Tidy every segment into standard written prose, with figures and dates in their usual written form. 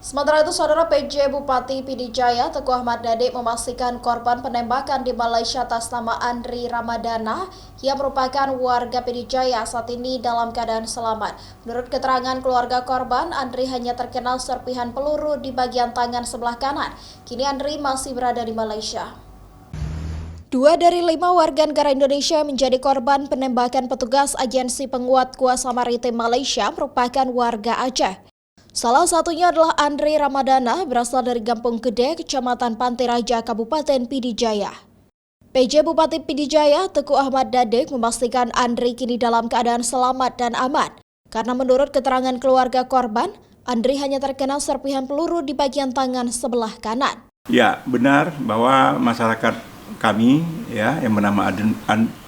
Sementara itu, Saudara PJ Bupati Pidijaya Teguh Ahmad Dade memastikan korban penembakan di Malaysia atas nama Andri Ramadana yang merupakan warga Pidijaya saat ini dalam keadaan selamat. Menurut keterangan keluarga korban, Andri hanya terkena serpihan peluru di bagian tangan sebelah kanan. Kini Andri masih berada di Malaysia. 2 dari 5 warga negara Indonesia yang menjadi korban penembakan petugas Agensi Penguat Kuasa Maritim Malaysia merupakan warga Aceh. Salah satunya adalah Andri Ramadana, berasal dari Kampung Gede, Kecamatan Pantai Raja, Kabupaten Pidijaya. PJ Bupati Pidijaya Teguh Ahmad Dade memastikan Andri kini dalam keadaan selamat dan aman. Karena menurut keterangan keluarga korban, Andri hanya terkena serpihan peluru di bagian tangan sebelah kanan. Ya, benar bahwa masyarakat kami ya yang bernama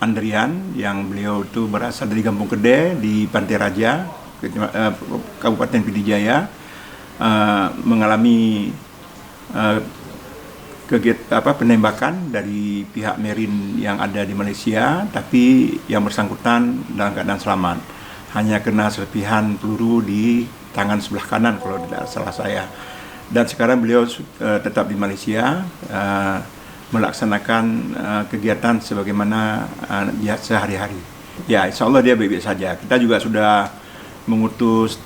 Andrian, yang beliau itu berasal dari Kampung Gede di Pantai Raja, Kabupaten Pidijaya, mengalami penembakan dari pihak Marine yang ada di Malaysia, tapi yang bersangkutan dalam keadaan selamat. Hanya kena serpihan peluru di tangan sebelah kanan kalau tidak salah saya. Dan sekarang beliau tetap di Malaysia, melaksanakan kegiatan sebagaimana sehari-hari. Ya, insya Allah dia baik-baik saja. Kita juga sudah mengutus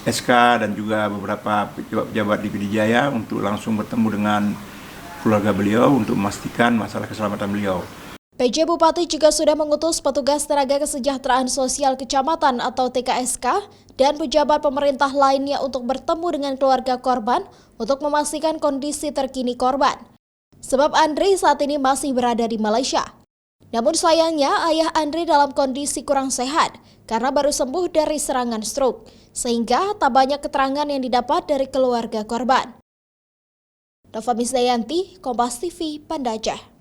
SK dan juga beberapa pejabat di Pidijaya untuk langsung bertemu dengan keluarga beliau untuk memastikan masalah keselamatan beliau. PJ Bupati juga sudah mengutus petugas tenaga kesejahteraan sosial kecamatan atau TKSK dan pejabat pemerintah lainnya untuk bertemu dengan keluarga korban untuk memastikan kondisi terkini korban. Sebab Andri saat ini masih berada di Malaysia. Namun sayangnya ayah Andri dalam kondisi kurang sehat karena baru sembuh dari serangan stroke, sehingga tak banyak keterangan yang didapat dari keluarga korban. Nova Misdayanti, Kompas TV, Pandacah.